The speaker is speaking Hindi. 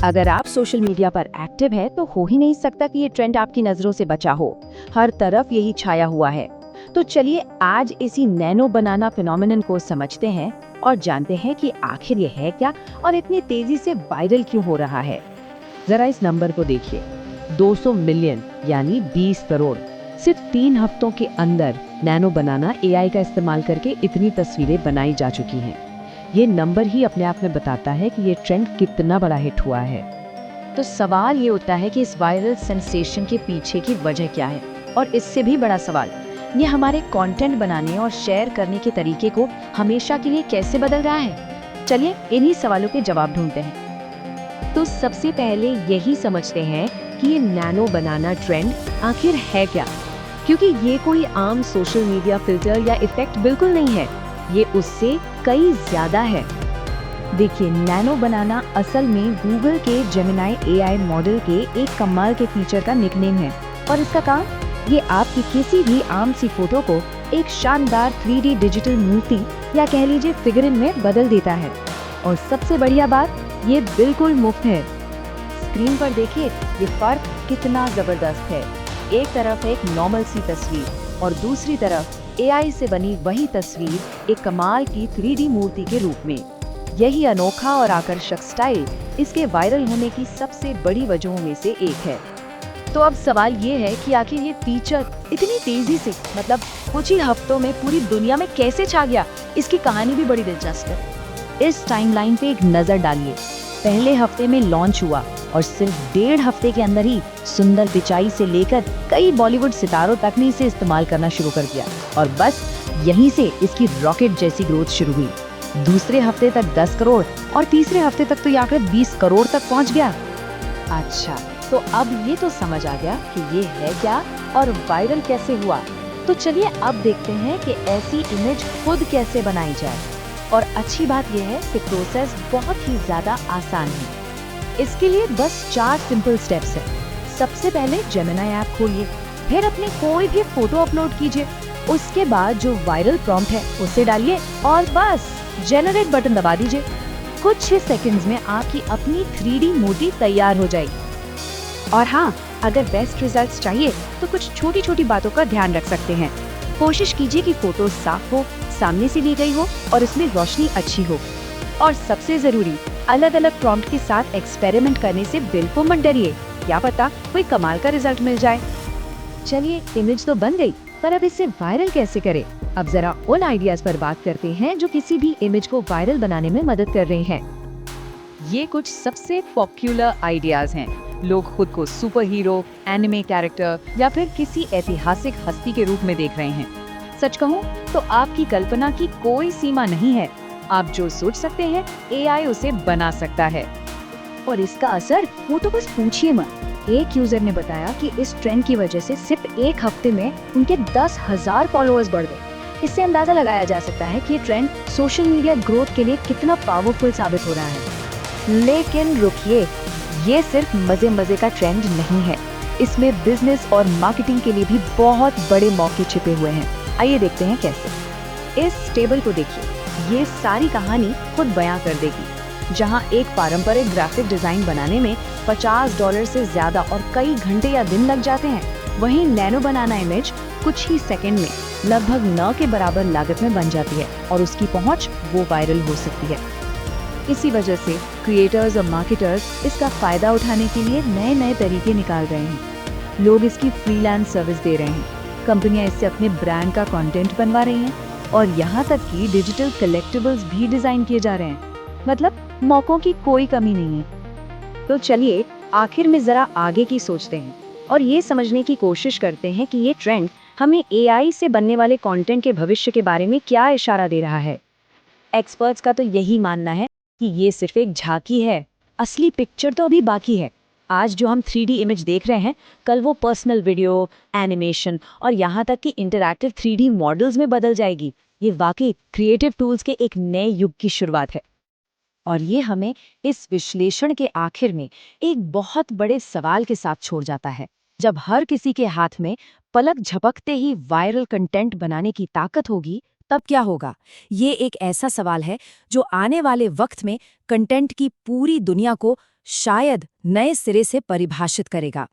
अगर आप सोशल मीडिया पर एक्टिव हैं तो हो ही नहीं सकता कि ये ट्रेंड आपकी नजरों से बचा हो। हर तरफ यही छाया हुआ है। तो चलिए आज इसी नैनो बनाना फिनोमिनन को समझते हैं और जानते हैं कि आखिर ये है क्या और इतनी तेजी से वायरल क्यों हो रहा है। जरा इस नंबर को देखिए, 200 मिलियन यानी 20 करोड़। सिर्फ 3 हफ्तों के अंदर नैनो बनाना एआई का इस्तेमाल करके इतनी तस्वीरें बनाई जा चुकी हैं। ये नंबर ही अपने आप में बताता है कि ये ट्रेंड कितना बड़ा हिट हुआ है। तो सवाल ये उठता है कि इस वायरल सेंसेशन के पीछे की वजह क्या है, और इससे भी बड़ा सवाल, ये हमारे कंटेंट बनाने और शेयर करने के तरीके को हमेशा के लिए कैसे बदल रहा है। चलिए इन्हीं सवालों के जवाब ढूंढते हैं। तो सबसे पहले यही समझते हैं कि ये नैनो बनाना ट्रेंड आखिर है क्या, क्योंकि ये कोई आम सोशल मीडिया फिल्टर या इफेक्ट बिल्कुल नहीं है। ये उससे कई ज्यादा है। देखिए, नैनो बनाना असल में गूगल के जेमिनाई एआई मॉडल के एक कमाल के फीचर का निकनेम है। और इसका काम, ये आपकी किसी भी आम सी फोटो को एक शानदार 3D डिजिटल मूर्ति या कह लीजिए फिगरिन में बदल देता है। और सबसे बढ़िया बात, ये बिल्कुल मुफ्त है। स्क्रीन पर देखिए ये फर्क कितना जबरदस्त है। एक तरफ है एक नॉर्मल सी तस्वीर और दूसरी तरफ एआई से बनी वही तस्वीर एक कमाल की 3D मूर्ति के रूप में। यही अनोखा और आकर्षक स्टाइल इसके वायरल होने की सबसे बड़ी वजहों में से एक है। तो अब सवाल ये है कि आखिर ये फीचर इतनी तेजी से, मतलब कुछ ही हफ्तों में पूरी दुनिया में कैसे छा गया। इसकी कहानी भी बड़ी दिलचस्प है। इस टाइमलाइन पे एक नजर डालिए। पहले हफ्ते में लॉन्च हुआ और सिर्फ 1.5 हफ्ते के अंदर ही सुंदर पिचाई से लेकर कई बॉलीवुड सितारों तक ने इसे इस्तेमाल करना शुरू कर दिया। और बस यहीं से इसकी रॉकेट जैसी ग्रोथ शुरू हुई। दूसरे हफ्ते तक 10 करोड़ और तीसरे हफ्ते तक तो ये आंकड़ा 20 करोड़ तक पहुंच गया। अच्छा, तो अब ये तो समझ आ गया कि ये है क्या और वायरल कैसे हुआ। तो चलिए अब देखते हैं कि ऐसी इमेज खुद कैसे बनाई जाए। और अच्छी बात यह है कि प्रोसेस बहुत ही ज्यादा आसान है। इसके लिए बस 4 सिंपल स्टेप्स हैं। सबसे पहले जेमिनाई ऐप खोलिए, फिर अपनी कोई भी फोटो अपलोड कीजिए। उसके बाद जो वायरल प्रॉम्प्ट है उसे डालिए और बस जनरेट बटन दबा दीजिए। कुछ ही सेकंड्स में आपकी अपनी 3D मूर्ति तैयार हो जाएगी। और हाँ, अगर बेस्ट रिजल्ट्स चाहिए तो कुछ छोटी छोटी बातों का ध्यान रख सकते हैं। कोशिश कीजिए कि फोटो साफ हो, सामने से ली गई हो और इसमें रोशनी अच्छी हो। और सबसे जरूरी, अलग अलग प्रॉम्प्ट के साथ एक्सपेरिमेंट करने से बिल्कुल मत डरिए, क्या पता कोई कमाल का रिजल्ट मिल जाए। चलिए, इमेज तो बन गई, पर अब इसे वायरल कैसे करें। अब जरा उन आइडियाज पर बात करते हैं जो किसी भी इमेज को वायरल बनाने में मदद कर रहे हैं। ये कुछ सबसे पॉपुलर आइडियाज हैं। लोग खुद को सुपर हीरो, एनिमे कैरेक्टर या फिर किसी ऐतिहासिक हस्ती के रूप में देख रहे हैं। सच कहूँ तो आपकी कल्पना की कोई सीमा नहीं है। आप जो सोच सकते हैं एआई उसे बना सकता है। और इसका असर, वो तो बस पूछिए मत। एक यूजर ने बताया कि इस ट्रेंड की वजह से सिर्फ एक हफ्ते में उनके 10,000 फॉलोअर्स बढ़ गए। इससे अंदाजा लगाया जा सकता है कि ये ट्रेंड सोशल मीडिया ग्रोथ के लिए कितना पावरफुल साबित हो रहा है। लेकिन रुकिए, ये सिर्फ मजे मजे का ट्रेंड नहीं है। इसमें बिजनेस और मार्केटिंग के लिए भी बहुत बड़े मौके छिपे हुए हैं। आइए देखते हैं कैसे। इस टेबल को देखिए, ये सारी कहानी खुद बयां कर देगी। जहां एक पारंपरिक ग्राफिक डिजाइन बनाने में $50 से ज्यादा और कई घंटे या दिन लग जाते हैं, वहीं नैनो बनाना इमेज कुछ ही सेकंड में लगभग न के बराबर लागत में बन जाती है और उसकी पहुंच वो वायरल हो सकती है। इसी वजह से क्रिएटर्स और मार्केटर्स इसका फायदा उठाने के लिए नए नए तरीके निकाल रहे हैं। लोग इसकी फ्रीलांस सर्विस दे रहे हैं, कंपनियां इससे अपने ब्रांड का कंटेंट बनवा रही हैं और यहाँ तक कि डिजिटल कलेक्टिबल्स भी डिजाइन किए जा रहे हैं। मतलब मौकों की कोई कमी नहीं है। तो चलिए आखिर में जरा आगे की सोचते हैं और ये समझने की कोशिश करते हैं कि ये ट्रेंड हमें एआई से बनने वाले कंटेंट के भविष्य के बारे में क्या इशारा दे रहा है। एक्सपर्ट्स का तो यही मानना है कि ये सिर्फ एक झांकी है, असली पिक्चर तो अभी बाकी है। आज जो हम 3D इमेज देख रहे हैं, कल वो पर्सनल वीडियो, एनिमेशन और यहाँ तक कि इंटरैक्टिव 3D मॉडल्स में बदल जाएगी। ये वाकई क्रिएटिव टूल्स के एक नए युग की शुरुआत है। और ये हमें इस विश्लेषण के आखिर में एक बहुत बड़े सवाल के साथ छोड़ जाता है। जब हर किसी के हाथ में पलक झपकते ही वायरल कंटेंट बनाने की ताकत होगी, तब क्या होगा? ये एक ऐसा सवाल है जो आने वाले वक्त में कंटेंट की पूरी दुनिया को शायद नए सिरे से परिभाषित करेगा।